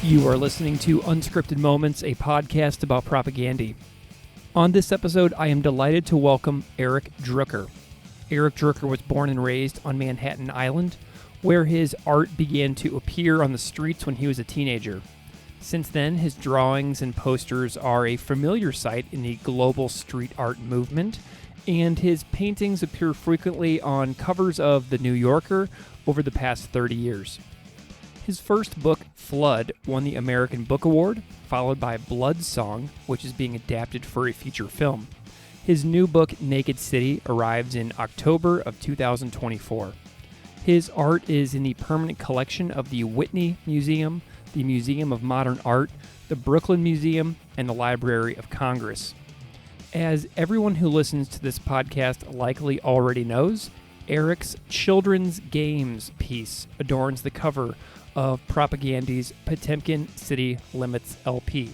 You are listening to Unscripted Moments, a podcast about propaganda. On this episode, I am delighted to welcome Eric Drooker. Eric Drooker was born and raised on Manhattan Island, where his art began to appear on the streets when he was a teenager. Since then, his drawings and posters are a familiar sight in the global street art movement, and his paintings appear frequently on covers of The New Yorker over the past 30 years. His first book, Flood, won the American Book Award, followed by Blood Song, which is being adapted for a feature film. His new book, Naked City, arrives in October of 2024. His art is in the permanent collection of the Whitney Museum, the Museum of Modern Art, the Brooklyn Museum, and the Library of Congress. As everyone who listens to this podcast likely already knows, Eric's Children's Games piece adorns the cover of Propaganda's Potemkin City Limits LP.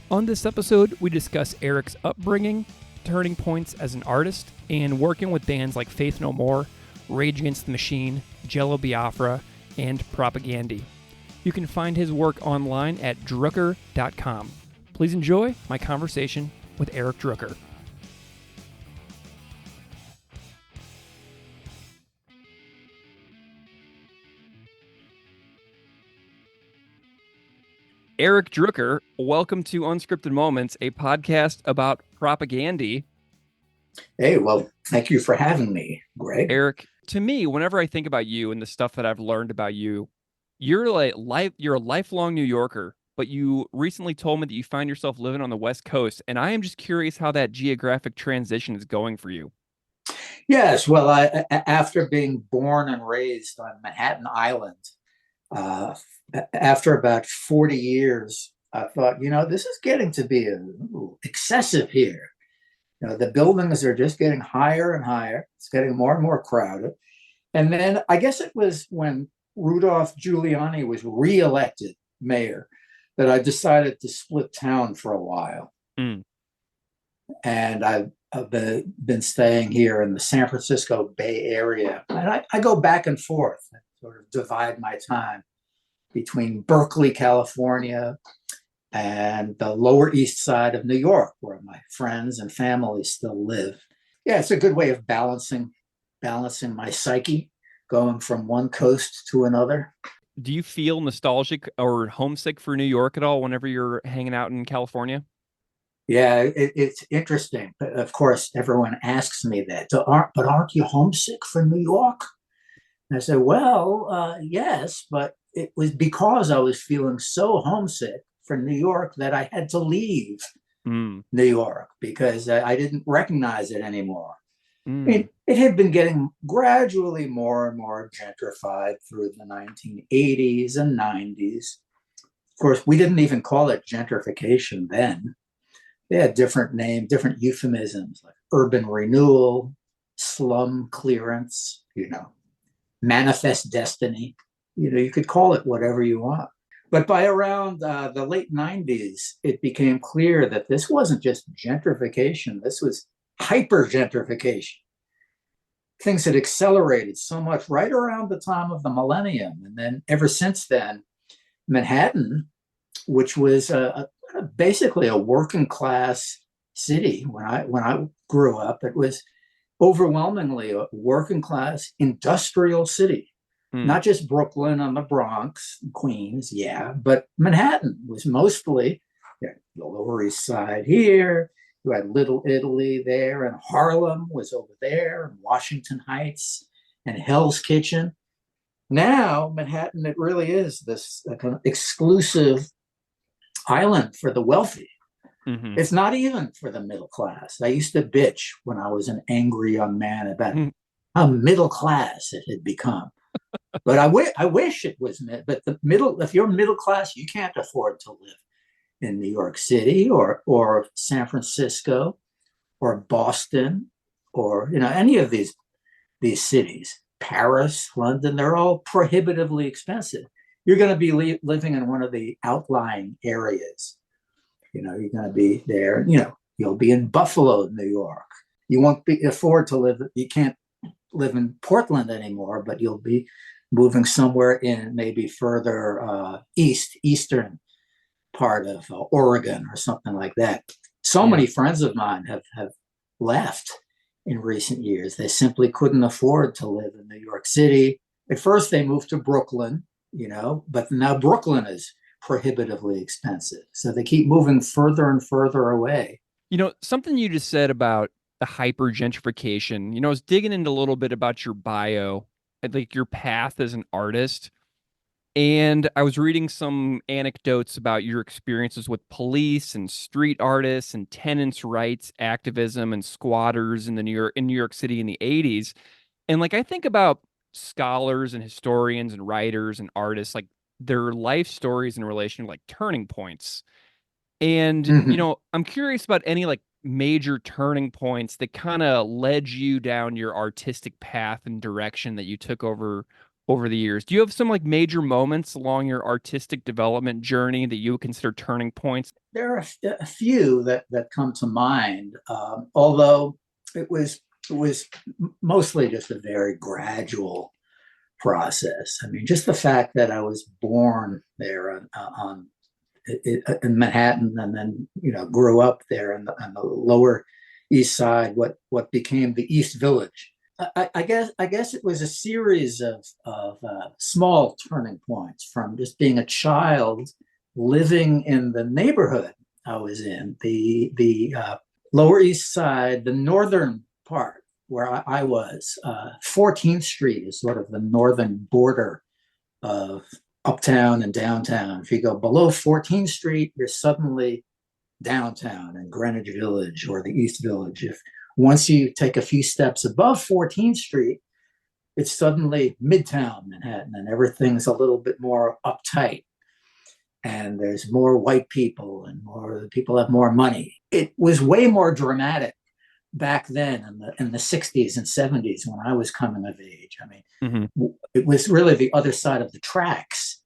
On this episode, we discuss Eric's upbringing, turning points as an artist, and working with bands like Faith No More, Rage Against the Machine, Jello Biafra, and Propaganda. You can find his work online at drooker.com. Please enjoy my conversation with Eric Drooker. Eric Drooker, welcome to Unscripted Moments, a podcast about propaganda. Hey, well, thank you for having me, Greg. Eric, to me, whenever I think about you and the stuff that I've learned about you, you're a lifelong New Yorker, but you recently told me that you find yourself living on the West Coast, and I am just curious how that geographic transition is going for you. Yes, well, after being born and raised on Manhattan Island, after about 40 years, I thought, this is getting to be excessive here. The buildings are just getting higher and higher. It's getting more and more crowded. And then I guess it was when Rudolph Giuliani was reelected mayor that I decided to split town for a while. And I've been staying here in the San Francisco Bay Area. And I go back and forth, and sort of divide my time between Berkeley, California, and the Lower East Side of New York, where my friends and family still live. Yeah, it's a good way of balancing my psyche, going from one coast to another. Do you feel nostalgic or homesick for New York at all whenever you're hanging out in California? Yeah, it's interesting. Of course, everyone asks me that. But aren't you homesick for New York? And I said, well, yes, but it was because I was feeling so homesick for New York that I had to leave New York because I didn't recognize it anymore. It had been getting gradually more and more gentrified through the 1980s and 90s. Of course, we didn't even call it gentrification then. They had different names, different euphemisms like urban renewal, slum clearance, manifest destiny. You could call it whatever you want. But by around the late 90s, it became clear that this wasn't just gentrification. This was hyper-gentrification. Things had accelerated so much right around the time of the millennium. And then ever since then, Manhattan, which was basically a working class city when I grew up, it was overwhelmingly a working class industrial city. Not just Brooklyn and the Bronx, Queens, but Manhattan was mostly the Lower East Side here. You had Little Italy there, and Harlem was over there, and Washington Heights, and Hell's Kitchen. Now, Manhattan, it really is this kind of exclusive island for the wealthy. It's not even for the middle class. I used to bitch when I was an angry young man about how middle class it had become. But I wish it was, but if you're middle class, you can't afford to live in New York City or San Francisco or Boston or, any of these cities, Paris, London, they're all prohibitively expensive. You're going to be living in one of the outlying areas. You're going to be there, you'll be in Buffalo, New York. You won't afford to live, you can't live in Portland anymore, but you'll be moving somewhere in maybe further eastern part of Oregon or something like that. So many friends of mine have left in recent years. They simply couldn't afford to live in New York City. At first, they moved to Brooklyn, but now Brooklyn is prohibitively expensive. So they keep moving further and further away. Something you just said about the hyper gentrification, I was digging into a little bit about your bio, like your path as an artist. And I was reading some anecdotes about your experiences with police and street artists and tenants' rights activism and squatters in New York City in the 80s. And like I think about scholars and historians and writers and artists, like their life stories in relation to like turning points. And I'm curious about any like major turning points that kind of led you down your artistic path and direction that you took over the years. Do you have some like major moments along your artistic development journey that you would consider turning points? There are a few that come to mind, although it was mostly just a very gradual process. I mean, just the fact that I was born there in Manhattan, and then grew up there on the Lower East Side, what became the East Village. I guess it was a series of small turning points, from just being a child living in the neighborhood I was in, the Lower East Side, the northern part where I was. 14th Street is sort of the northern border of uptown and downtown. If you go below 14th Street, you're suddenly downtown in Greenwich Village or the East Village. If once you take a few steps above 14th Street, it's suddenly Midtown Manhattan, and everything's a little bit more uptight. And there's more white people, and more people have more money. It was way more dramatic back then in the 60s and 70s when I was coming of age. I mean, It was really the other side of the tracks.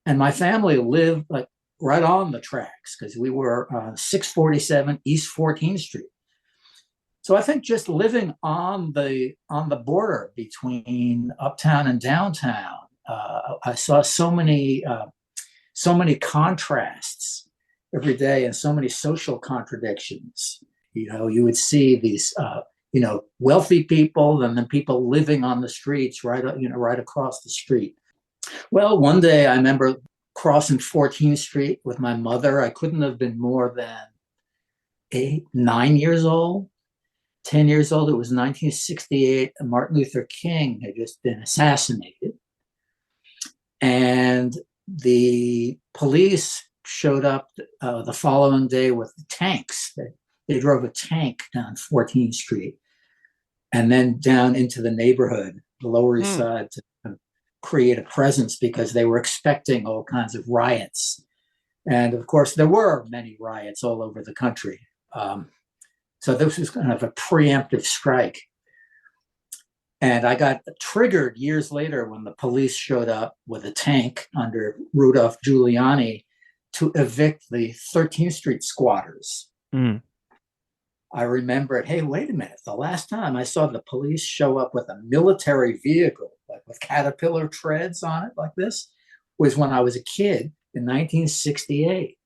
And my family lived like right on the tracks because we were 647 East 14th Street. So I think just living on the border between uptown and downtown, I saw so many contrasts every day, and so many social contradictions. You would see these wealthy people, and then people living on the streets right across the street. Well, one day I remember crossing 14th Street with my mother. I couldn't have been more than 9 years old. 10 years old. It was 1968, and Martin Luther King had just been assassinated. And the police showed up the following day with tanks. They drove a tank down 14th Street and then down into the neighborhood, the Lower East Side, to create a presence because they were expecting all kinds of riots. And of course, there were many riots all over the country. So this was kind of a preemptive strike. And I got triggered years later when the police showed up with a tank under Rudolph Giuliani to evict the 13th Street squatters. I remembered, hey, wait a minute. The last time I saw the police show up with a military vehicle, like with Caterpillar treads on it like this, was when I was a kid in 1968.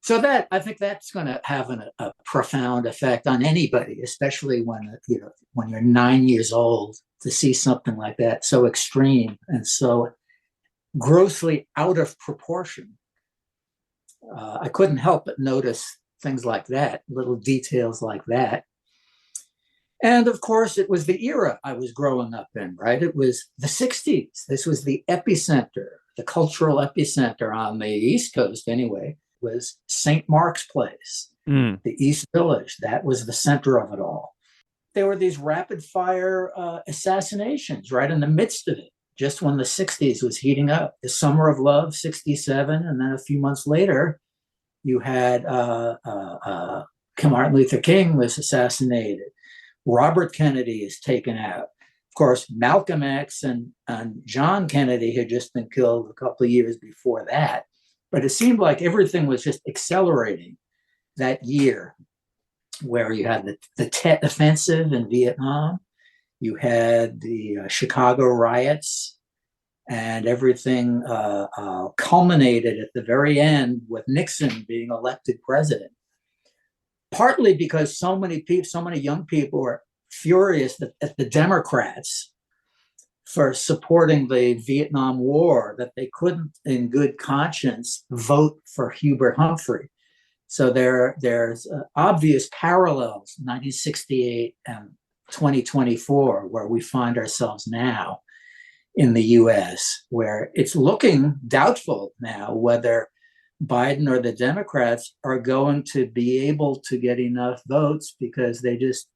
So I think that's going to have a profound effect on anybody, especially when you're 9 years old, to see something like that so extreme and so grossly out of proportion. I couldn't help but notice things like that, little details like that. And of course, it was the era I was growing up in, right? It was the 60s. This was the epicenter, the cultural epicenter on the East Coast anyway, was St. Mark's Place, the East Village. That was the center of it all. There were these rapid fire assassinations right in the midst of it, just when the 60s was heating up. The Summer of Love, 67, and then a few months later, you had Martin Luther King was assassinated. Robert Kennedy is taken out. Of course, Malcolm X and John Kennedy had just been killed a couple of years before that. But it seemed like everything was just accelerating that year, where you had the Tet Offensive in Vietnam. You had the Chicago riots, and everything culminated at the very end with Nixon being elected president. Partly because so many people, so many young people were furious at the Democrats for supporting the Vietnam War that they couldn't, in good conscience, vote for Hubert Humphrey. So there's obvious parallels, 1968 and 2024, where we find ourselves now in the US, where it's looking doubtful now whether Biden or the Democrats are going to be able to get enough votes because they just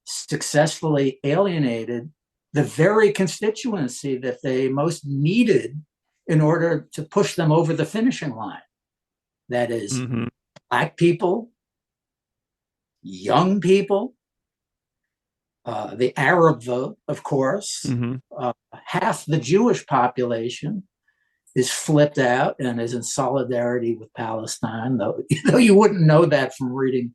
successfully alienated the very constituency that they most needed in order to push them over the finishing line. That is, Black people, young people, the Arab vote, of course. Half the Jewish population is flipped out and is in solidarity with Palestine, though you wouldn't know that from reading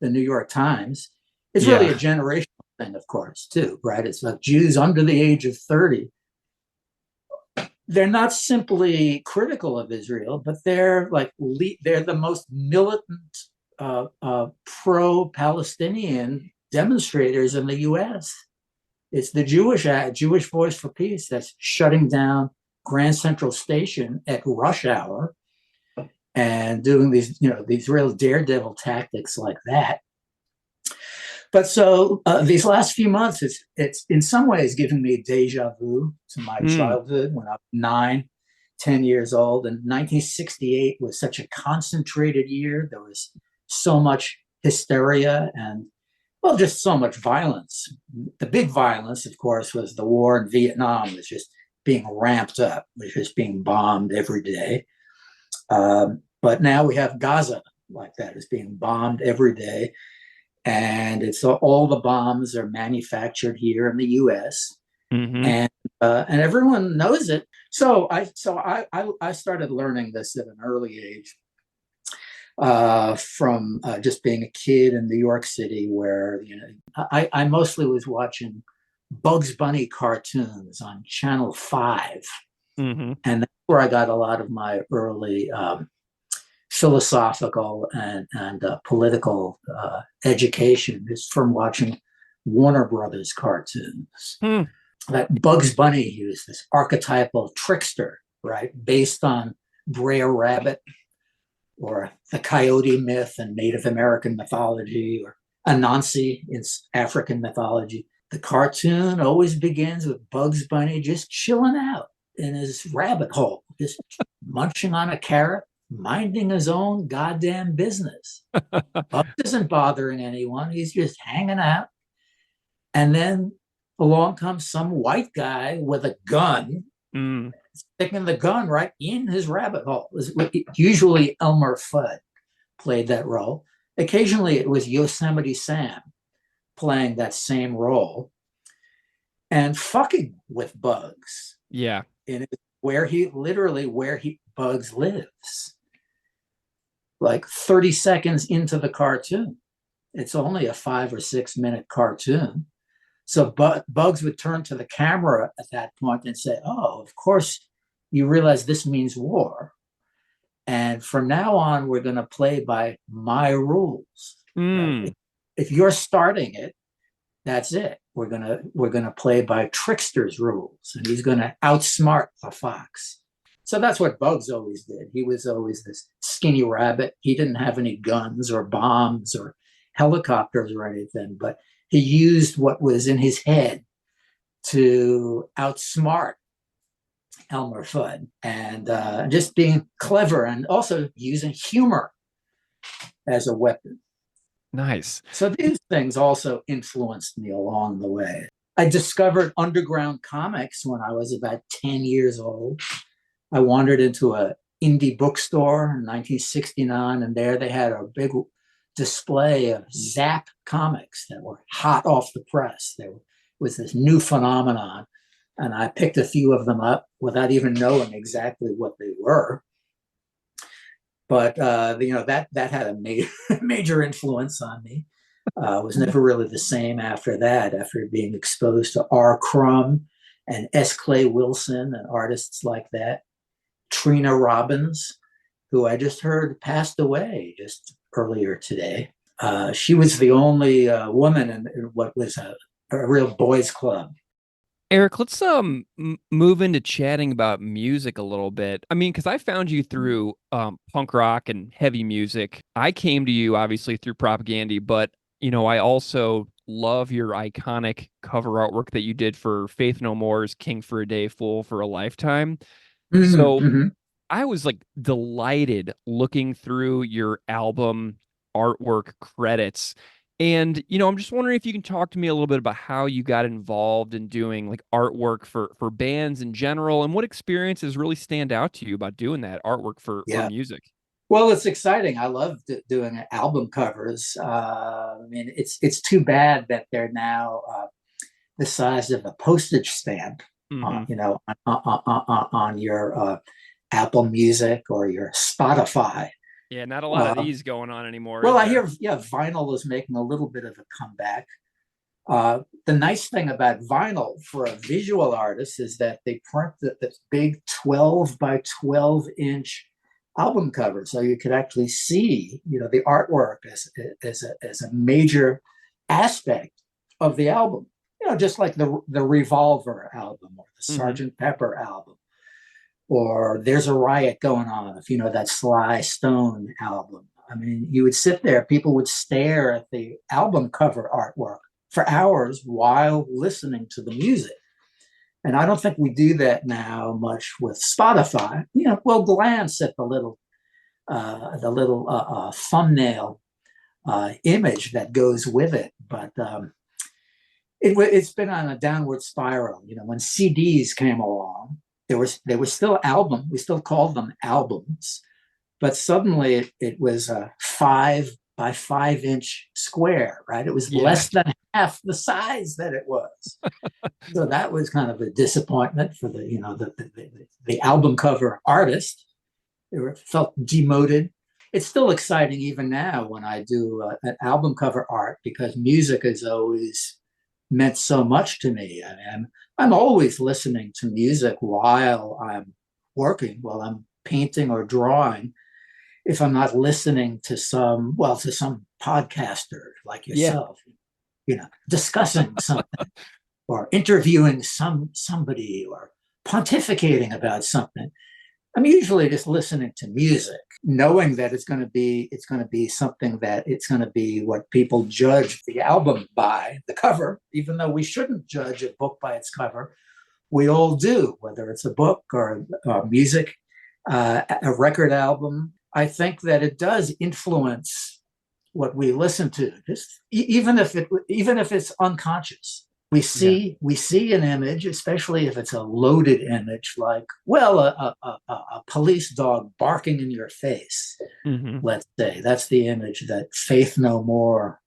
the New York Times. It's really a generational thing, of course, too, right? It's like Jews under the age of 30. They're not simply critical of Israel, but they're the most militant pro-Palestinian demonstrators in the U.S. It's the Jewish Voice for Peace that's shutting down Grand Central Station at rush hour and doing these real daredevil tactics like that. But so these last few months, it's in some ways giving me deja vu to my childhood when I was 9, 10 years old. And 1968 was such a concentrated year. There was so much hysteria and, well, just so much violence. The big violence, of course, was the war in Vietnam. It was just being ramped up, was just being bombed every day. But now we have Gaza like that. It's being bombed every day. And it's all the bombs are manufactured here in the U.S. And everyone knows it. So I started learning this at an early age from just being a kid in New York City, where I mostly was watching Bugs Bunny cartoons on Channel 5, and that's where I got a lot of my early philosophical and political education, is from watching Warner Brothers cartoons. That Bugs Bunny, he was this archetypal trickster, right, based on Brer Rabbit or the coyote myth in Native American mythology, or Anansi in African mythology. The cartoon always begins with Bugs Bunny just chilling out in his rabbit hole, just munching on a carrot, minding his own goddamn business. Bugs isn't bothering anyone. He's just hanging out. And then along comes some white guy with a gun, sticking the gun right in his rabbit hole. Usually Elmer Fudd played that role. Occasionally it was Yosemite Sam playing that same role and fucking with Bugs. Yeah. And where Bugs lives. Like 30 seconds into the cartoon. It's only a 5 or 6 minute cartoon. So Bugs would turn to the camera at that point and say, "Oh, of course, you realize this means war. And from now on, we're going to play by my rules. Right? If you're starting it, that's it. We're gonna play by Trickster's rules, and he's going to outsmart the fox." So that's what Bugs always did. He was always this skinny rabbit. He didn't have any guns or bombs or helicopters or anything, but he used what was in his head to outsmart Elmer Fudd, and just being clever and also using humor as a weapon. Nice. So these things also influenced me along the way. I discovered underground comics when I was about 10 years old. I wandered into an indie bookstore in 1969, and there they had a big display of Zap comics that were hot off the press. There was this new phenomenon, and I picked a few of them up without even knowing exactly what they were. But that had a major influence on me. Was never really the same after that, after being exposed to R. Crumb and S. Clay Wilson and artists like that. Trina Robbins, who I just heard passed away just earlier today. She was the only woman in what was a real boys' club. Eric, let's move into chatting about music a little bit. I mean, because I found you through punk rock and heavy music. I came to you obviously through Propaganda, but I also love your iconic cover artwork that you did for Faith No More's "King for a Day, Fool for a Lifetime." So Mm-hmm. I was like delighted looking through your album artwork credits. And, I'm just wondering if you can talk to me a little bit about how you got involved in doing like artwork for bands in general and what experiences really stand out to you about doing that artwork for Yeah. music. Well, it's exciting. I love doing album covers. I mean, it's too bad that they're now the size of a postage stamp, Hmm. on your Apple Music or your Spotify. Yeah, not a lot of Uh, these going on anymore, well, is I there? hear, yeah, vinyl is making a little bit of a comeback. The nice thing about vinyl for a visual artist is that they print this big 12 by 12-inch album cover. So you could actually see, the artwork as a major aspect of the album. Just like the Revolver album or the Hmm. Sergeant Pepper album, or There's a Riot Going On, if you know that Sly Stone album. I mean, you would sit there, people would stare at the album cover artwork for hours while listening to the music. And I don't think we do that now much with Spotify. We'll glance at the little thumbnail image that goes with it, but it's been on a downward spiral. When CDs came along, they were still album. We still called them albums, but suddenly it was a 5 by 5 inch square, right? It was Yeah. less than half the size that it was. So that was kind of a disappointment for the album cover artist. It felt demoted. It's still exciting even now when I do an album cover art, because music has always meant so much to me. I mean, I'm always listening to music while I'm working, while I'm painting or drawing. If I'm not listening to some podcaster like Yeah. yourself, discussing something or interviewing somebody or pontificating about something, I'm usually just listening to music, knowing that it's going to be something that it's going to be what people judge the album by, the cover, even though we shouldn't judge a book by its cover. We all do, whether it's a book or music, a record album. I think that it does influence what we listen to, just even if it's unconscious. We Yeah. see an image, especially if it's a loaded image, like, well, a police dog barking in your face. Hmm. Let's say that's the image that Faith No More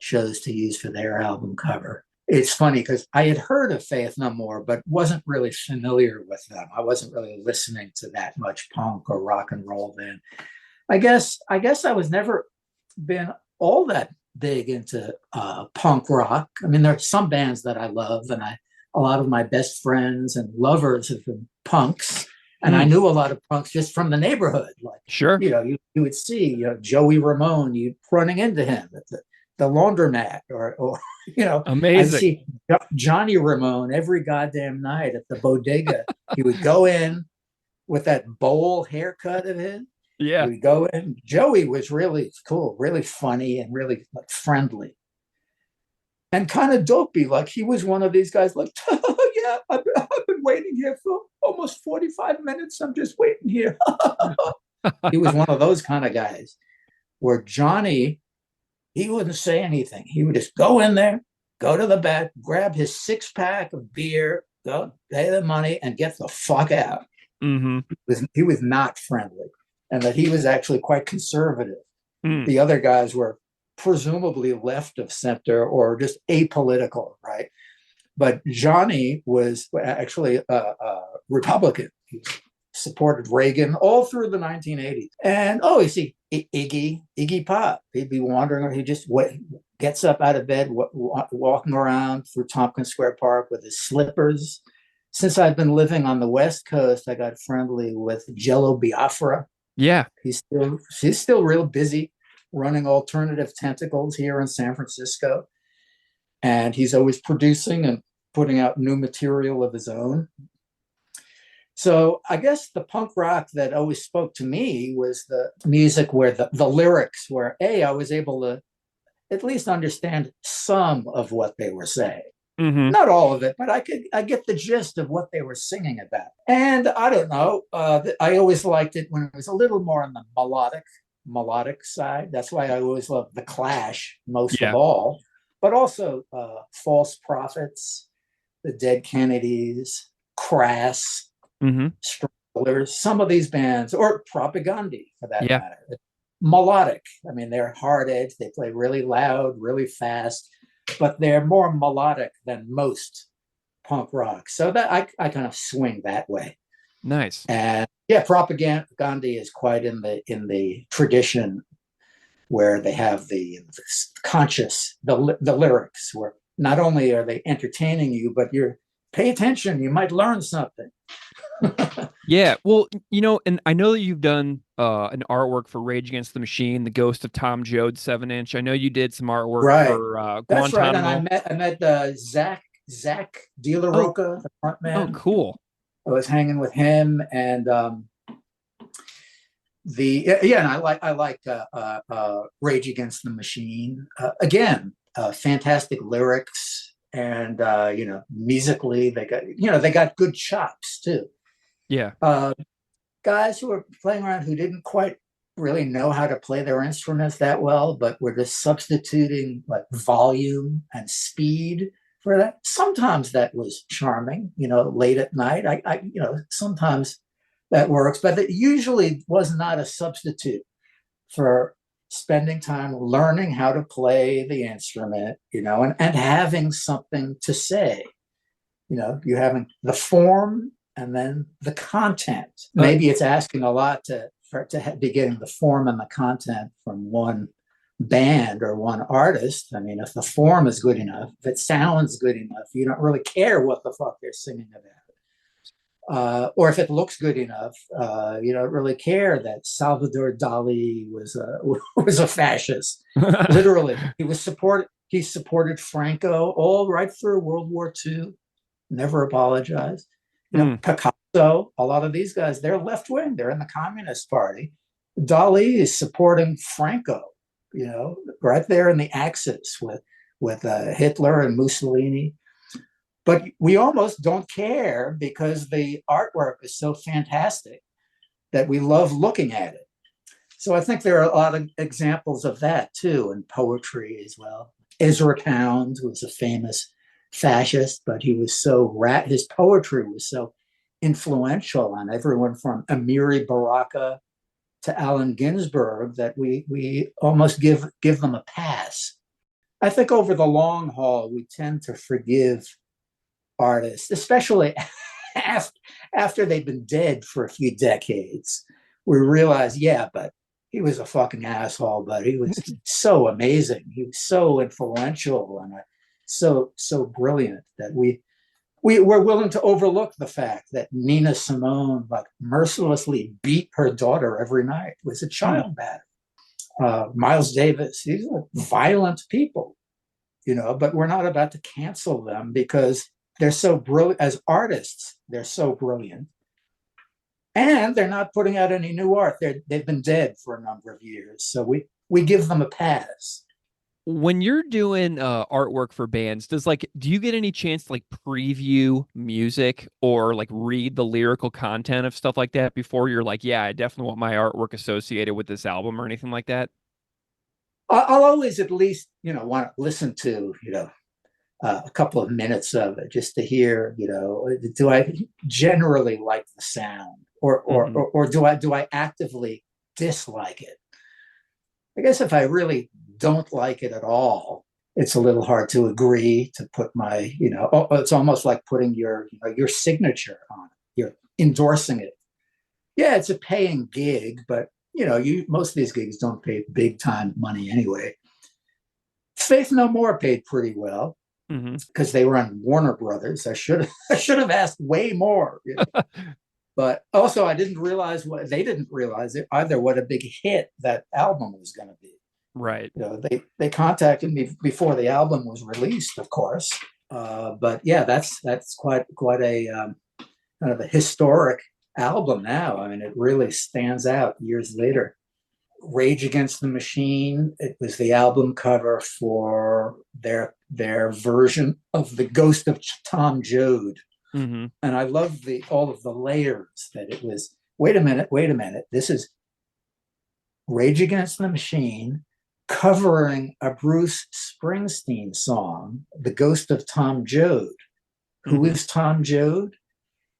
chose to use for their album cover. It's funny because I had heard of Faith No More, but wasn't really familiar with them. I wasn't really listening to that much punk or rock and roll then. I guess I was never been all that big into punk rock. I mean, there are some bands that I love, and a lot of my best friends and lovers have been punks, and I Mm, knew a lot of punks just from the neighborhood. Like, sure. you would see, Joey Ramone, you running into him at the laundromat, or I'd Amazing. see Johnny Ramone every goddamn night at the bodega. He would go in with that bowl haircut of his. Yeah. We go in. Joey was really cool, really funny, and really like friendly, and kind of dopey. Like he was one of these guys. Like, oh, yeah, I've been waiting here for almost 45 minutes. I'm just waiting here. He was one of those kind of guys. Where Johnny, he wouldn't say anything. He would just go in there, go to the back, grab his 6-pack of beer, go pay the money, and get the fuck out. Hmm. He was not friendly, and that he was actually quite conservative. Mm. The other guys were presumably left of center or just apolitical, right? But Johnny was actually a Republican. He was supported Reagan all through the 1980s. And you see Iggy Pop. He'd be wandering, he just gets up out of bed, walking around through Tompkins Square Park with his slippers. Since I've been living on the West Coast, I got friendly with Jello Biafra. Yeah. She's still real busy running Alternative Tentacles here in San Francisco. And he's always producing and putting out new material of his own. So I guess the punk rock that always spoke to me was the music where the lyrics were, I was able to at least understand some of what they were saying. Mm-hmm. Not all of it, but I get the gist of what they were singing about. And I don't know, I always liked it when it was a little more on the melodic side. That's why I always loved The Clash most of all, but also False Prophets, the Dead Kennedys, Crass, Stranglers, some of these bands, or Propagandhi for that matter. Melodic. I mean, they're hard edge. They play really loud, really fast, but they're more melodic than most punk rock. So that I kind of swing that way. Nice. And Propagandhi is quite in the tradition where they have the conscious, the lyrics, where not only are they entertaining you, but you're pay attention, you might learn something. Yeah, well, and I know that you've done an artwork for Rage Against the Machine, The Ghost of Tom Joad 7-inch. I know you did some artwork for Guantanamo. That's right, and I met Zach De La Roca, the front man. Oh, cool. I was hanging with him, and and I like Rage Against the Machine. Again, fantastic lyrics, and musically they got good chops too. Yeah. Guys who were playing around who didn't quite really know how to play their instruments that well, but were just substituting like volume and speed for that. Sometimes that was charming, late at night. I sometimes that works, but it usually was not a substitute for spending time learning how to play the instrument, and having something to say. You having the form and then the content. Maybe it's asking a lot to be getting the form and the content from one band or one artist. I mean, if the form is good enough, if it sounds good enough, you don't really care what the fuck they're singing about. Or if it looks good enough, you don't really care that Salvador Dali was a fascist. Literally, he supported Franco all right through World War II. Never apologized. Picasso, a lot of these guys, they're left wing. They're in the Communist Party. Dali is supporting Franco. Right there in the axis with Hitler and Mussolini. But we almost don't care because the artwork is so fantastic that we love looking at it. So I think there are a lot of examples of that too, in poetry as well. Ezra Pound was a famous fascist, but he was his poetry was so influential on everyone from Amiri Baraka to Allen Ginsberg that we almost give them a pass. I think over the long haul, we tend to forgive artists, especially after they've been dead for a few decades. We realize, but he was a fucking asshole, but he was so amazing. He was so influential and so brilliant that we're willing to overlook the fact that Nina Simone mercilessly beat her daughter every night. It was a child battery. Miles Davis, these are violent people, but we're not about to cancel them because they're so brilliant as artists. They're so brilliant. And they're not putting out any new art. They've been dead for a number of years. So we give them a pass. When you're doing artwork for bands, do you get any chance to preview music or read the lyrical content of stuff like that before you're I definitely want my artwork associated with this album or anything like that? I'll always at least, want to listen to, a couple of minutes of it just to hear, do I generally like the sound or do I actively dislike it? I guess if I really don't like it at all, it's a little hard to agree to put my, it's almost like putting your signature on it. You're endorsing it. Yeah, it's a paying gig, but you most of these gigs don't pay big time money anyway. Faith No More paid pretty well Hmm. because they were on Warner Brothers. I should have asked way more. But also, I didn't realize what they didn't realize it either. What a big hit that album was going to be. Right. They contacted me before the album was released, of course. But yeah, that's quite a kind of a historic album now. I mean, it really stands out years later. Rage Against the Machine. It was the album cover for their version of the Ghost of Tom Joad, Hmm. and I love the all of the layers that it was. Wait a minute. This is Rage Against the Machine covering a Bruce Springsteen song, The Ghost of Tom Joad. Who Hmm. is Tom Joad?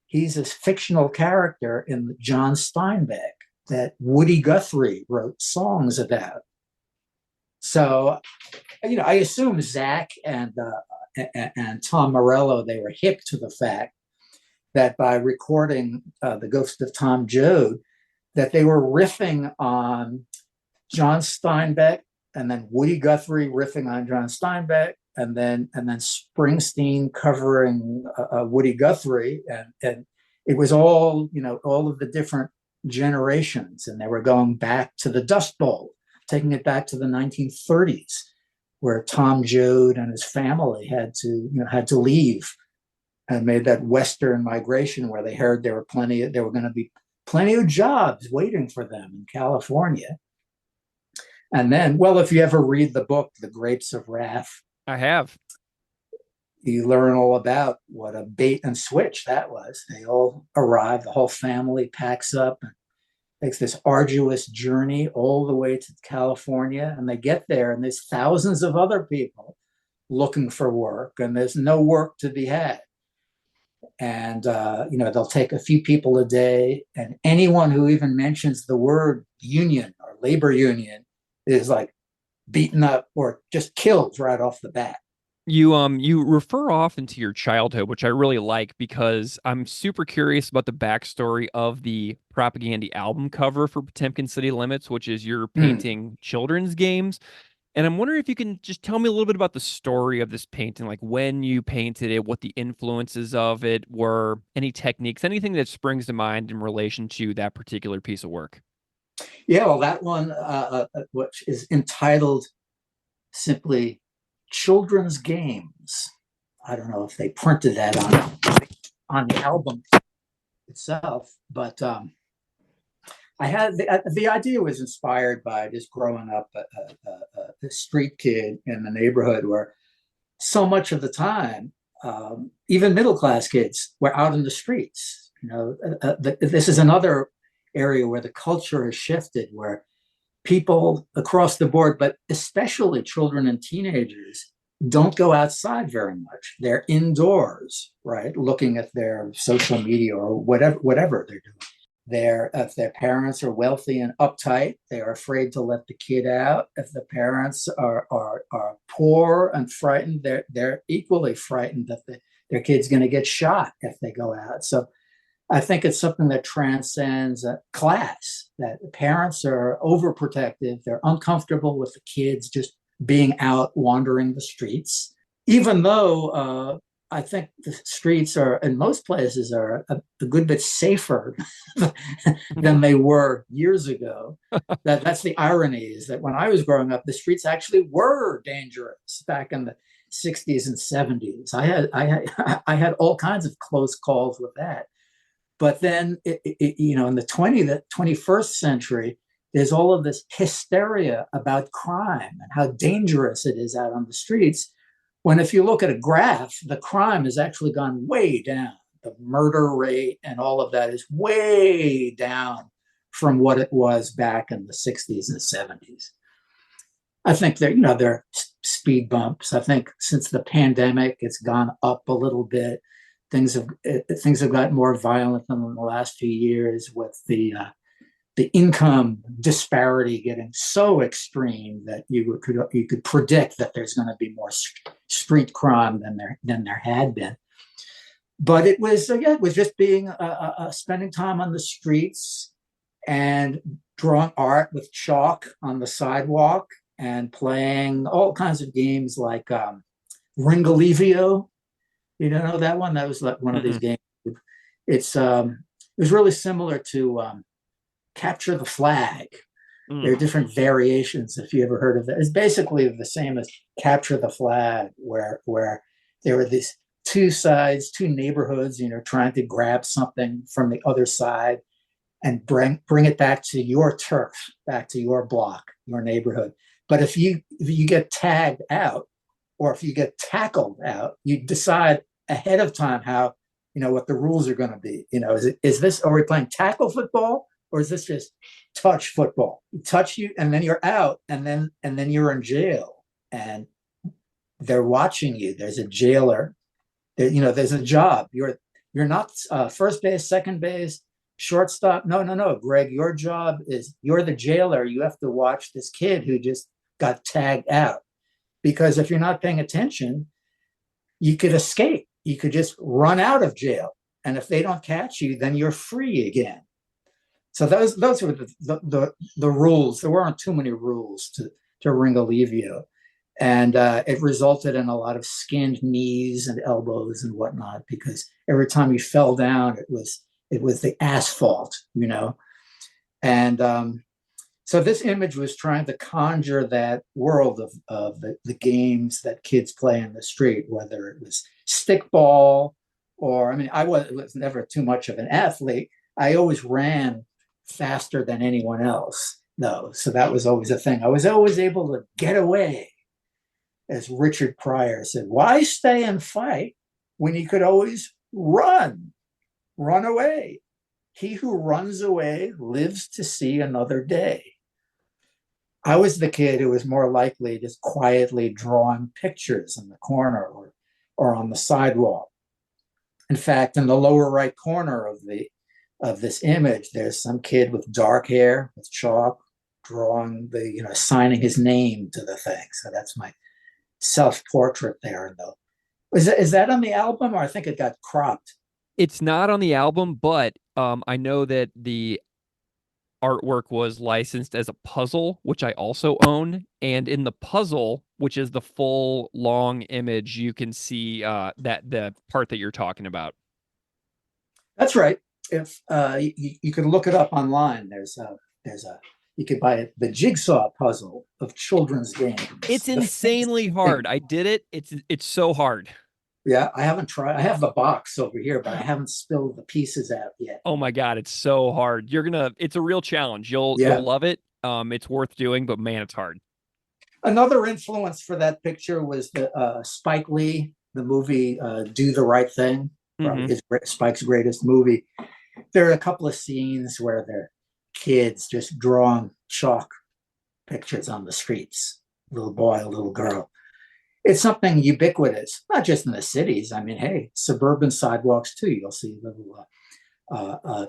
He's a fictional character in John Steinbeck that Woody Guthrie wrote songs about. So, I assume Zach and Tom Morello, they were hip to the fact that by recording The Ghost of Tom Joad, that they were riffing on John Steinbeck, and then Woody Guthrie riffing on John Steinbeck, and then Springsteen covering Woody Guthrie, and it was all of the different generations, and they were going back to the Dust Bowl, taking it back to the 1930s, where Tom Joad and his family had to leave and made that Western migration where they heard there were going to be plenty of jobs waiting for them in California. And then, well, if you ever read the book, The Grapes of Wrath, I have. you learn all about what a bait and switch that was. They all arrive, the whole family packs up and takes this arduous journey all the way to California. And they get there, and there's thousands of other people looking for work, and there's no work to be had. And they'll take a few people a day, and anyone who even mentions the word union or labor union is like beaten up or just killed right off the bat. You refer often to your childhood, which I really like because I'm super curious about the backstory of the Propaganda album cover for Potemkin City Limits, which is you're Mm. painting children's games. And I'm wondering if you can just tell me a little bit about the story of this painting, like when you painted it, what the influences of it were, any techniques, anything that springs to mind in relation to that particular piece of work. Yeah, well, that one, which is entitled simply "Children's Games." I don't know if they printed that on the album itself, but I had the idea was inspired by just growing up a street kid in the neighborhood where so much of the time, even middle class kids were out in the streets. This is another area where the culture has shifted, where people across the board, but especially children and teenagers, don't go outside very much. They're indoors, right, looking at their social media or whatever they're doing. If their parents are wealthy and uptight, they're afraid to let the kid out. If the parents are poor and frightened, they're equally frightened that their kid's going to get shot if they go out. So I think it's something that transcends class, that parents are overprotective. They're uncomfortable with the kids just being out wandering the streets, even though I think the streets are, in most places, are a good bit safer than they were years ago. That's the irony, is that when I was growing up, the streets actually were dangerous back in the 60s and 70s. I had all kinds of close calls with that. But then, in the 21st century, there's all of this hysteria about crime and how dangerous it is out on the streets. When if you look at a graph, the crime has actually gone way down. The murder rate and all of that is way down from what it was back in the 60s and 70s. I think there are speed bumps. I think since the pandemic, it's gone up a little bit. Things have gotten more violent in the last few years, with the income disparity getting so extreme that you could predict that there's going to be more street crime than there had been. But it was just being spending time on the streets, and drawing art with chalk on the sidewalk and playing all kinds of games like Ringalivio. You don't know that one? That was like one of these Mm-mm. games. It was really similar to Capture the Flag. There are Mm. different variations, if you ever heard of it. It's basically the same as Capture the Flag, where there were these two sides, two neighborhoods, trying to grab something from the other side and bring it back to your turf, back to your block, your neighborhood. But if you get tagged out, or if you get tackled out, you decide ahead of time how, what the rules are going to be. Is this, are we playing tackle football, or is this just touch football? Touch you, and then you're out, and then you're in jail, and they're watching you. There's a jailer. There's a job. You're not first base, second base, shortstop. No, Greg. Your job is, you're the jailer. You have to watch this kid who just got tagged out. Because if you're not paying attention, you could escape. You could just run out of jail. And if they don't catch you, then you're free again. So those were the rules. There weren't too many rules to Ringalivio. And it resulted in a lot of skinned knees and elbows and whatnot, because every time you fell down, it was the asphalt, And so this image was trying to conjure that world of the games that kids play in the street, whether it was stickball or, I was never too much of an athlete. I always ran faster than anyone else, though. So that was always a thing. I was always able to get away. As Richard Pryor said, why stay and fight when you could always run away? He who runs away lives to see another day. I was the kid who was more likely just quietly drawing pictures in the corner or on the sidewalk. In fact, in the lower right corner of this image, there's some kid with dark hair with chalk drawing signing his name to the thing. So that's my self-portrait there. Though, is that on the album, or I think it got cropped? It's not on the album, but I know that the artwork was licensed as a puzzle, which I also own. And in the puzzle, which is the full long image, you can see that the part that you're talking about. That's right. If you could look it up online, there's a you could buy the jigsaw puzzle of children's games. It's insanely hard. I did it. It's so hard. Yeah, I haven't tried. I have the box over here, but I haven't spilled the pieces out yet. Oh my God, it's so hard. It's a real challenge. You'll love it. It's worth doing, but man, it's hard. Another influence for that picture was the Spike Lee, the movie Do the Right Thing, probably is Spike's greatest movie. There are a couple of scenes where they're kids just drawing chalk pictures on the streets, a little boy, a little girl. It's something ubiquitous, not just in the cities. Hey, suburban sidewalks too. You'll see little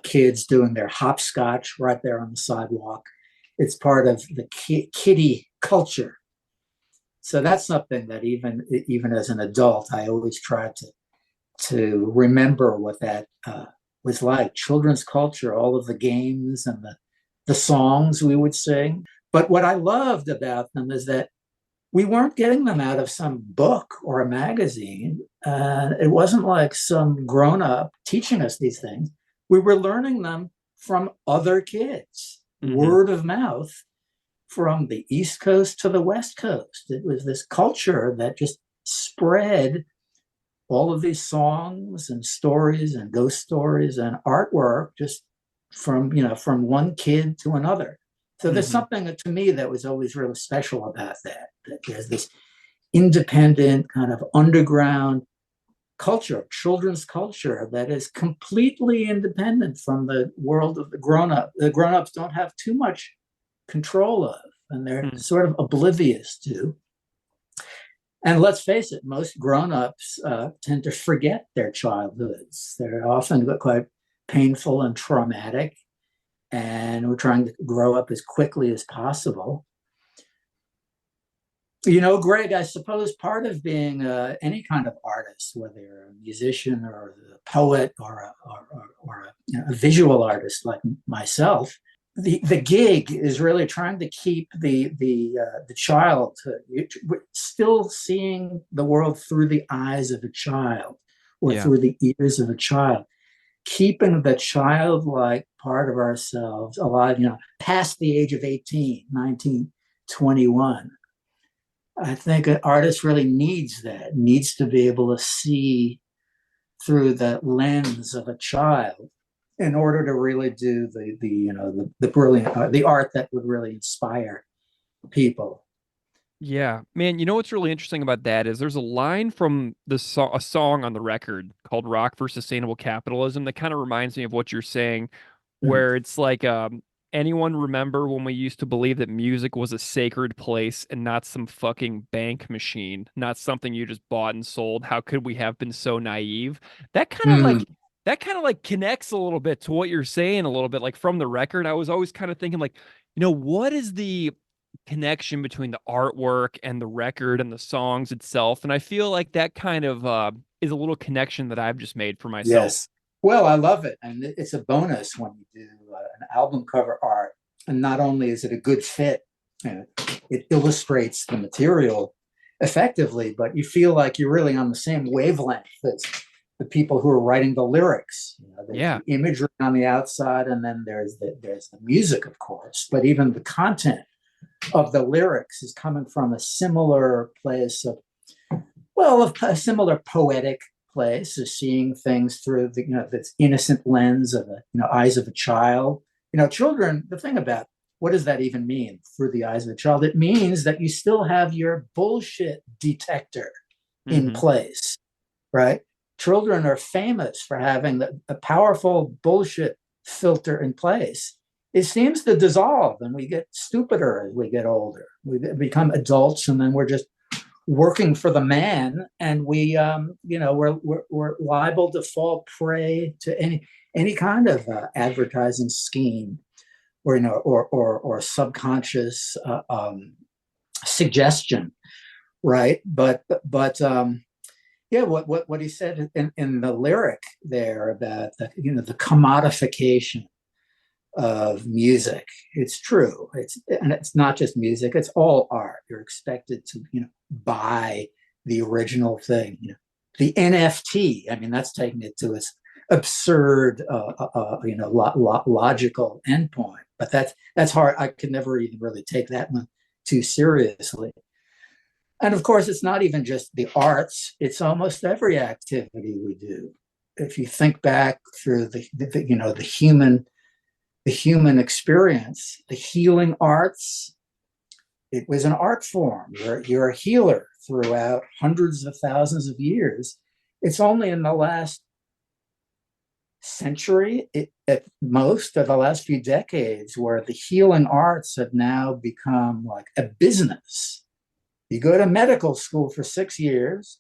kids doing their hopscotch right there on the sidewalk. It's part of the kiddie culture. So that's something that even as an adult, I always try to remember what that was like. Children's culture, all of the games and the songs we would sing. But what I loved about them is that we weren't getting them out of some book or a magazine. It wasn't like some grown-up teaching us these things. We were learning them from other kids, word of mouth, from the East Coast to the West Coast. It was this culture that just spread all of these songs and stories and ghost stories and artwork just from one kid to another. So there's something to me that was always really special about that there's this independent kind of underground culture, children's culture, that is completely independent from the world of the grown-up. The grown-ups don't have too much control of, and they're sort of oblivious to. And let's face it, most grown-ups tend to forget their childhoods. They're often quite painful and traumatic, and we're trying to grow up as quickly as possible. Greg, I suppose part of being any kind of artist, whether you're a musician or a poet or a visual artist like myself, the gig is really trying to keep the child still seeing the world through the eyes of a child or Yeah. through the ears of a child, keeping the childlike part of ourselves alive, past the age of 18, 19, 21. I think an artist really needs that, needs to be able to see through the lens of a child in order to really do the brilliant the art that would really inspire people. Yeah, man, you know what's really interesting about that is there's a line from a song on the record called Rock for Sustainable Capitalism that kind of reminds me of what you're saying, Mm. where it's like anyone remember when we used to believe that music was a sacred place and not some fucking bank machine, not something you just bought and sold? How could we have been so naive? That kind of Mm. like that kind of like connects a little bit to what you're saying a little bit like from the record. I was always kind of thinking like, what is the connection between the artwork and the record and the songs itself. And I feel like that kind of is a little connection that I've just made for myself. Yes. Well, I love it. And it's a bonus when you do an album cover art. And not only is it a good fit, it illustrates the material effectively, but you feel like you're really on the same wavelength as the people who are writing the lyrics. There's Yeah. the imagery on the outside, and then there's the music, of course. But even the content of the lyrics is coming from a similar place of, well, a similar poetic place of seeing things through this innocent lens of eyes of a child. Children, the thing about what does that even mean through the eyes of a child? It means that you still have your bullshit detector in Hmm. place, right? Children are famous for having a powerful bullshit filter in place. It seems to dissolve and we get stupider as we get older. We become adults and then we're just working for the man, and we're liable to fall prey to any kind of advertising scheme or subconscious suggestion, right? But yeah, what he said in the lyric there about the commodification of music. It's true. It's not just music. It's all art. You're expected to buy the original thing. The NFT. I mean, that's taking it to its absurd, logical endpoint. But that's hard. I could never even really take that one too seriously. And of course, it's not even just the arts. It's almost every activity we do. If you think back through the human experience, the healing arts, it was an art form. You're a healer throughout hundreds of thousands of years. It's only in the last century, at most, of the last few decades, where the healing arts have now become like a business. You go to medical school for 6 years.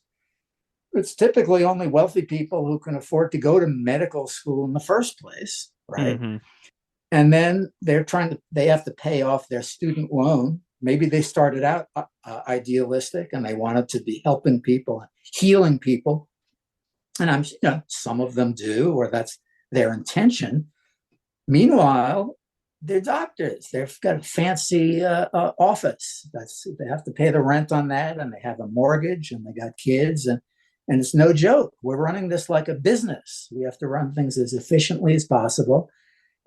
It's typically only wealthy people who can afford to go to medical school in the first place, right? Hmm. And then they have to pay off their student loan. Maybe they started out idealistic and they wanted to be helping people, healing people. And some of them do, or that's their intention. Meanwhile, they're doctors. They've got a fancy office. They have to pay the rent on that, and they have a mortgage, and they got kids, and it's no joke. We're running this like a business. We have to run things as efficiently as possible.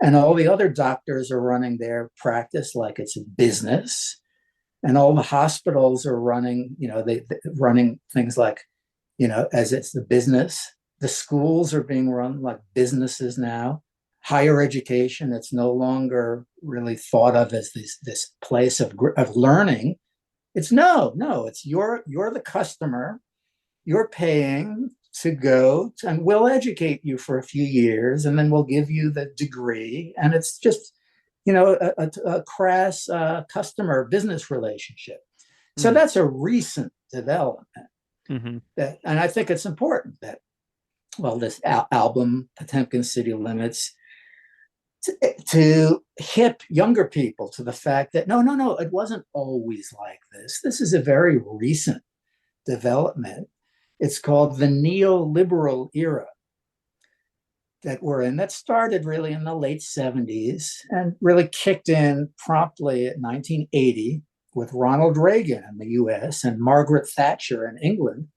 And all the other doctors are running their practice like it's a business. And all the hospitals are running, they're running things like, as it's the business. The schools are being run like businesses now. Higher education, it's no longer really thought of as this place of learning. It's no, it's you're the customer. You're paying to go and we'll educate you for a few years and then we'll give you the degree. And it's just, a crass customer business relationship. So that's a recent development. Hmm. And I think it's important that, well, this album, Potemkin City Limits, to hip younger people to the fact that no, it wasn't always like this. This is a very recent development. It's called the neoliberal era. that we're in that started really in the late 70s and really kicked in promptly at 1980 with Ronald Reagan in the US and Margaret Thatcher in England,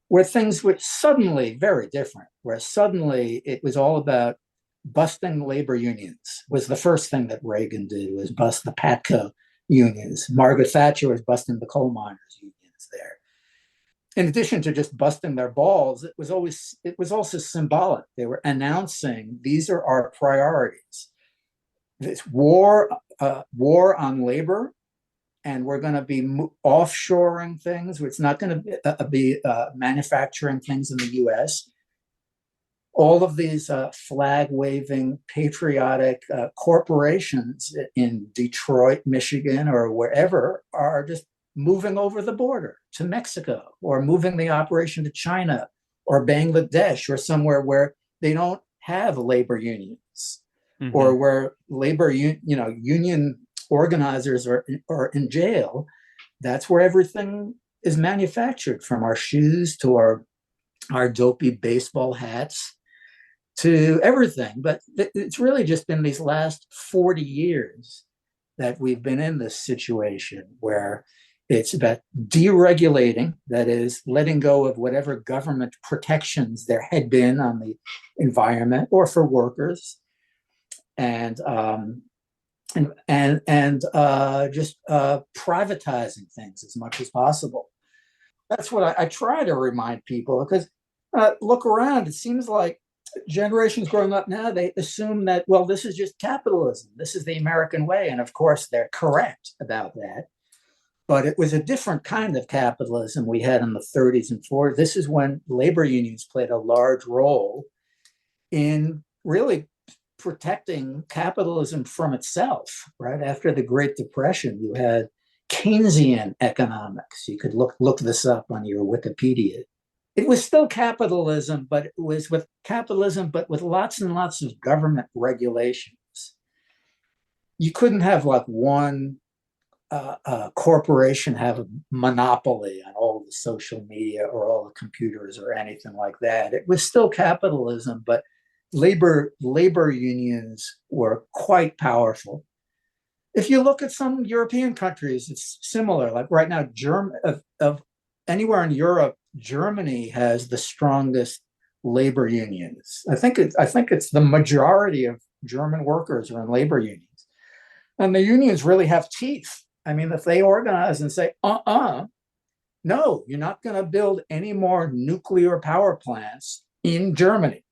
where things were suddenly very different, where suddenly it was all about busting labor unions. Was the first thing that Reagan did, was bust the Patco unions. Margaret Thatcher was busting the coal miners unions there. In addition to just busting their balls, it was also symbolic. They were announcing these are our priorities. This war on labor, and we're going to be offshoring things. It's not going to be manufacturing things in the U.S. All of these flag waving patriotic corporations in Detroit, Michigan, or wherever are just moving over the border to Mexico, or moving the operation to China or Bangladesh, or somewhere where they don't have labor unions, or where labor union organizers are in jail. That's where everything is manufactured, from our shoes to our dopey baseball hats to everything. But it's really just been these last 40 years that we've been in this situation where it's about deregulating, that is, letting go of whatever government protections there had been on the environment or for workers, and just privatizing things as much as possible. That's what I try to remind people, because look around. It seems like generations growing up now, they assume that, well, this is just capitalism. This is the American way. And of course, they're correct about that. But it was a different kind of capitalism we had in the 30s and 40s. This is when labor unions played a large role in really protecting capitalism from itself. Right after the Great Depression, you had Keynesian economics. You could look this up on your Wikipedia. It was still capitalism, but it was with capitalism, but with lots and lots of government regulations. You couldn't have like one corporation have a monopoly on all the social media or all the computers or anything like that. It was still capitalism, but labor unions were quite powerful. If you look at some European countries, it's similar. Like right now, of anywhere in Europe, Germany has the strongest labor unions. I think it's the majority of German workers are in labor unions, and the unions really have teeth. I mean, if they organize and say, no, you're not going to build any more nuclear power plants in Germany.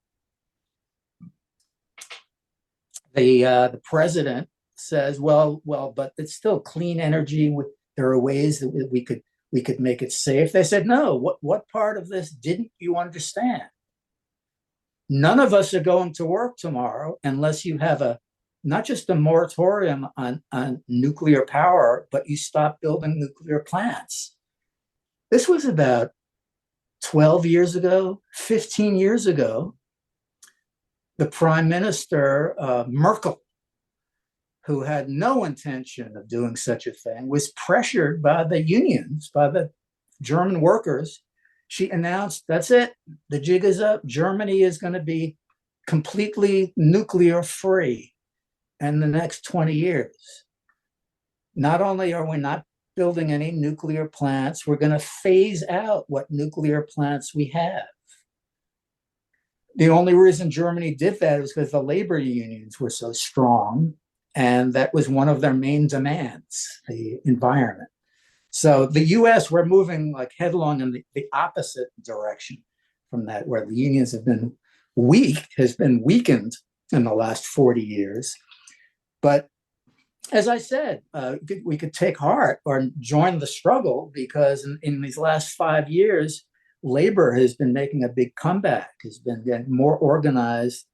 The president says, well, but it's still clean energy. There are ways that we could make it safe. They said, no, what part of this didn't you understand? None of us are going to work tomorrow unless you have not just a moratorium on nuclear power, but you stop building nuclear plants. This was about 12 years ago, 15 years ago. The Prime Minister, Merkel, who had no intention of doing such a thing, was pressured by the unions, by the German workers. She announced, that's it, the jig is up. Germany is going to be completely nuclear free in the next 20 years. Not only are we not building any nuclear plants, we're going to phase out what nuclear plants we have. The only reason Germany did that was because the labor unions were so strong, and that was one of their main demands, the environment. So the US, we're moving like headlong in the opposite direction from that, where the unions have been weakened in the last 40 years. But as I said, we could take heart or join the struggle, because in these last 5 years, labor has been making a big comeback, has been getting more organized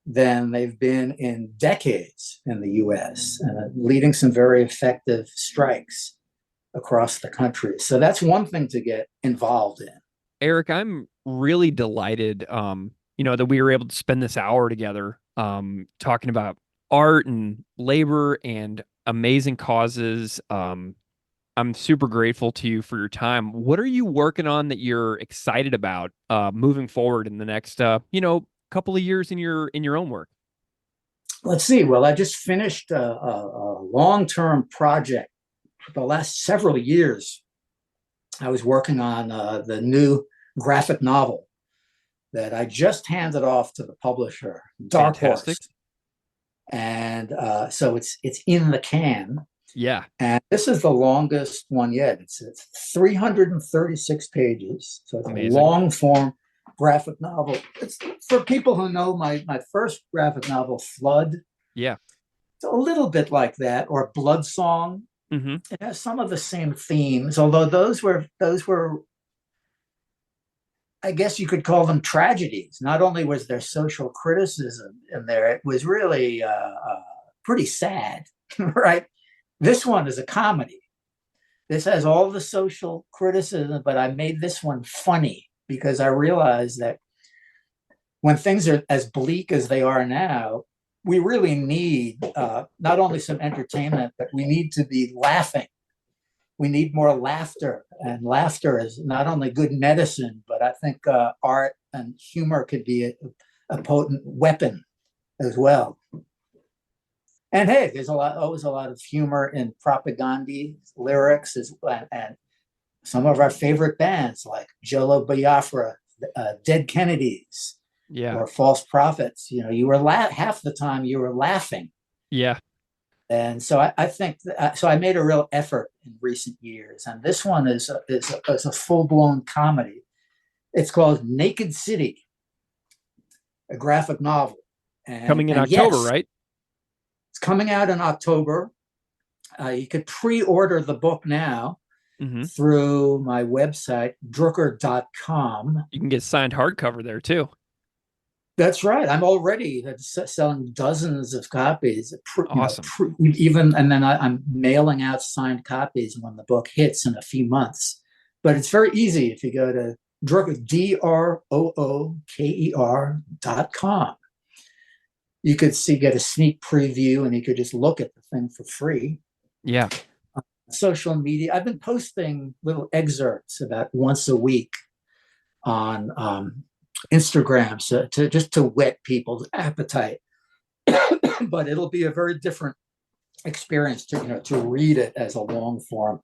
than they've been in decades in the US, leading some very effective strikes across the country. So that's one thing to get involved in. Eric, I'm really delighted, that we were able to spend this hour together, talking about art and labor and amazing causes. I'm super grateful to you for your time. What are you working on that you're excited about moving forward in the next, couple of years in your own work? Let's see. Well, I just finished a long-term project for the last several years. I was working on the new graphic novel that I just handed off to the publisher, Dark Fantastic. Horse, and so it's in the can. Yeah. And this is the longest one yet. It's 336 pages, so it's Amazing. a long form graphic novel. It's for people who know my first graphic novel, Flood. Yeah. It's a little bit like that, or Blood Song. Mm-hmm. It has some of the same themes, although those were, I guess you could call them tragedies. Not only was there social criticism in there, it was really pretty sad, right? This one is a comedy. This has all the social criticism, but I made this one funny because I realized that when things are as bleak as they are now, we really need not only some entertainment, but we need to be laughing. We need more laughter, and laughter is not only good medicine, but I think art and humor could be a potent weapon as well. And hey, there's always a lot of humor in propaganda lyrics, and some of our favorite bands like Jolo Biafra, Dead Kennedys, Yeah. or False Prophets. You know, you were half the time you were laughing. Yeah. And so I think so. I made a real effort in recent years, and this one is a full blown comedy. It's called Naked City, a graphic novel, Coming in October, yes, right? it's coming out in October. You could pre-order the book now through my website, drooker.com. You can get signed hardcover there too. That's right. I'm already selling dozens of copies. Awesome. And then I'm mailing out signed copies when the book hits in a few months. But it's very easy if you go to Drooker, DROOKER.com. You could get a sneak preview, and you could just look at the thing for free. Yeah. Social media, I've been posting little excerpts about once a week on Instagram, so to whet people's appetite. But it'll be a very different experience to read it as a long form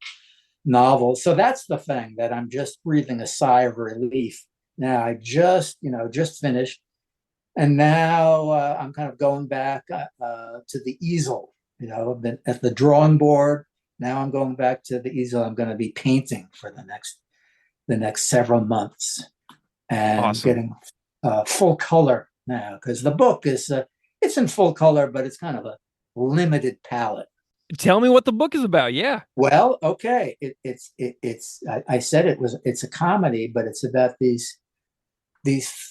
novel. So that's the thing that I'm just breathing a sigh of relief. Now I just finished, and now I'm kind of going back to the easel. I've been at the drawing board. Now I'm going back to the easel. I'm going to be painting for the next several months, and awesome. Getting full color now, because the book is it's in full color, but it's kind of a limited palette. Tell me what the book is about. Yeah. Well, okay. I said it's a comedy, but it's about these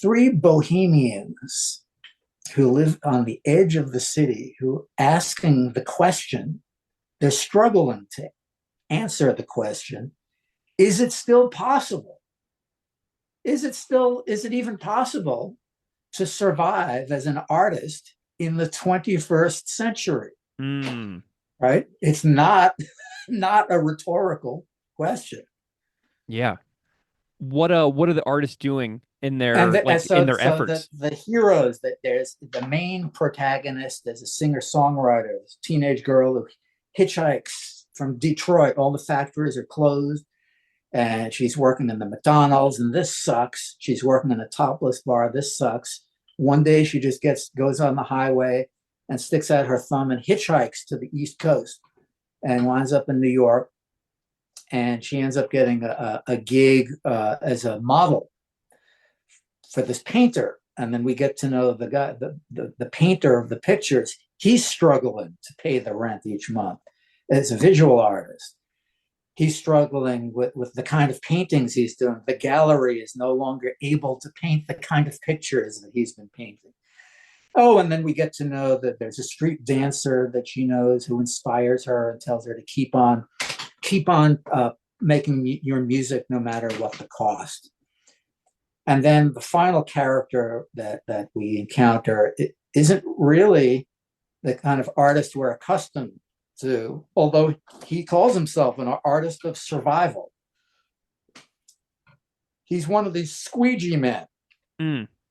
three bohemians who live on the edge of the city, who asking the question, they're struggling to answer the question, is it still possible? Is it even possible to survive as an artist in the 21st century? Right? It's not a rhetorical question. Yeah. What are the artists doing in their efforts? The heroes, that there's the main protagonist, there's a singer-songwriter, this teenage girl who hitchhikes from Detroit. All the factories are closed, and she's working in the McDonald's, and this sucks. She's working in a topless bar. This sucks. One day she just goes on the highway and sticks out her thumb and hitchhikes to the East Coast and winds up in New York. And she ends up getting a gig as a model for this painter. And then we get to know the guy, the painter of the pictures. He's struggling to pay the rent each month as a visual artist. He's struggling with the kind of paintings he's doing. The gallery is no longer able to paint the kind of pictures that he's been painting. Oh, and then we get to know that there's a street dancer that she knows who inspires her and tells her to keep on making your music no matter what the cost. And then the final character that we encounter, it isn't really the kind of artist we're accustomed to, although he calls himself an artist of survival. He's one of these squeegee men.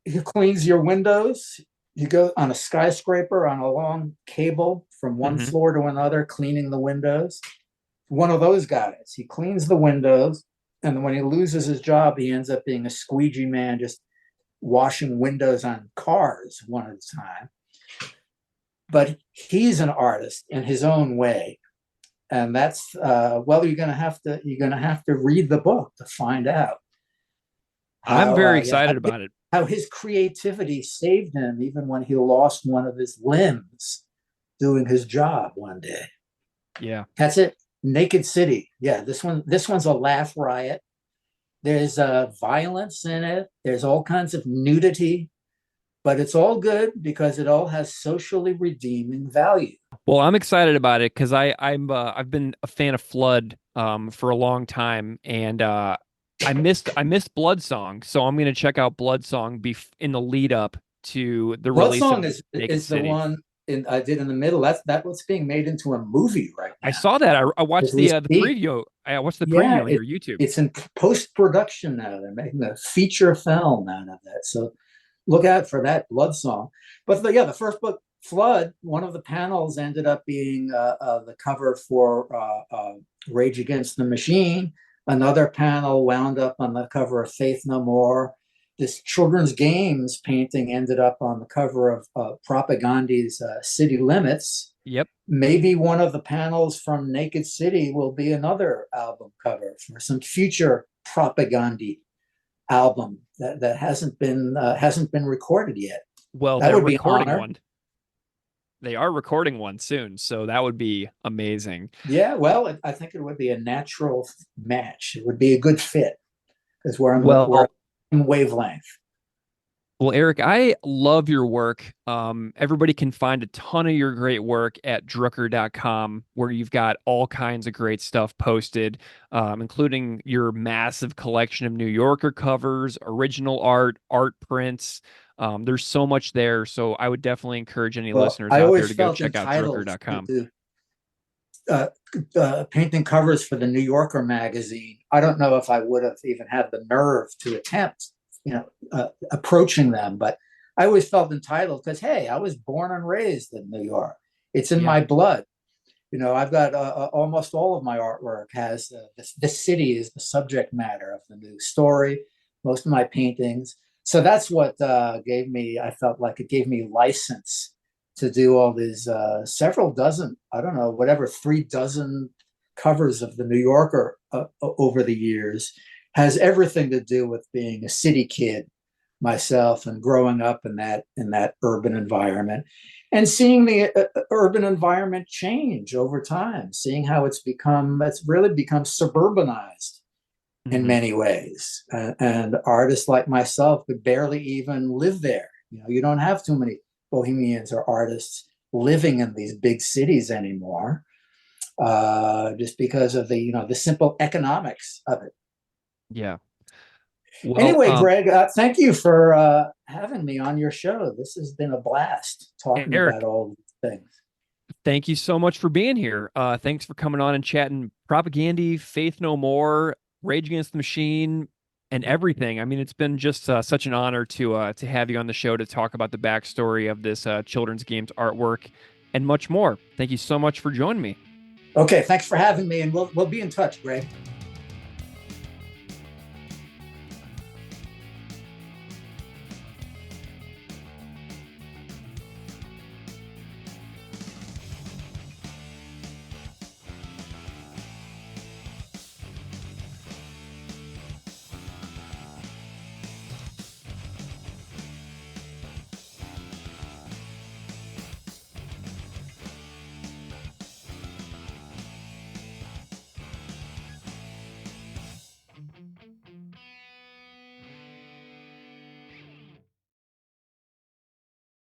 he cleans your windows. You go on a skyscraper on a long cable from one Hmm. floor to another, cleaning the windows. One of those guys. He cleans the windows, and when he loses his job, he ends up being a squeegee man, just washing windows on cars one at a time. But he's an artist in his own way, and that's well, you're gonna have to read the book to find out I'm how very excited about it. how his creativity saved him even when he lost one of his limbs doing his job one day. Yeah. That's it. Naked City. Yeah, this one's a laugh riot. There's violence in it. There's all kinds of nudity, but it's all good because it all has socially redeeming value. Well, I'm excited about it because I've been a fan of Flood for a long time, and I missed Blood Song, so I'm gonna check out Blood Song in the lead up to the Blood release Song of Naked is the City. one I did in the middle. That's what's being made into a movie right I now saw that. I as watched we the speak. preview. I watched the Yeah, preview on your YouTube. it's in post production now. They're making a feature film out of that. So look out for that Blood Song. But the first book, Flood, one of the panels ended up being the cover for Rage Against the Machine. Another panel wound up on the cover of Faith No More. This children's games painting ended up on the cover of Propagandi's City Limits. Yep. Maybe one of the panels from Naked City will be another album cover for some future Propagandi album that hasn't been recorded yet. Well, That they're would be an recording honor. one. They are recording one soon, so that would be amazing. Yeah, well, I think it would be a natural match. It would be a good fit because we're Well, in wavelength. Well, Eric, I love your work. Everybody can find a ton of your great work at Drooker.com, where you've got all kinds of great stuff posted, including your massive collection of New Yorker covers, original art, art prints. There's so much there. So I would definitely encourage any Well, listeners I out there always to go felt check out entitled Drooker.com. to uh, painting covers for the New Yorker magazine. I don't know if I would have even had the nerve to attempt, approaching them, but I always felt entitled because, hey, I was born and raised in New York. It's in Yeah. my blood. I've got almost all of my artwork has the city is the subject matter of the news story. Most of my paintings. So that's what I felt like it gave me license to do all these several dozen, I don't know, whatever, 3 dozen covers of the New Yorker over the years. Has everything to do with being a city kid myself and growing up in that urban environment and seeing the urban environment change over time, seeing how it's really become suburbanized in Hmm. many ways. And artists like myself could barely even live there. You don't have too many bohemians or artists living in these big cities anymore, just because of the simple economics of it. Yeah. Well, Anyway, Greg, thank you for having me on your show. This has been a blast talking about Eric, all these things. thank you so much for being here. Thanks for coming on and chatting Propagandy, Faith No More, Rage Against the Machine, and everything. I mean, it's been just such an honor to have you on the show to talk about the backstory of this children's games artwork and much more. Thank you so much for joining me. Okay, thanks for having me, and we'll be in touch, Greg.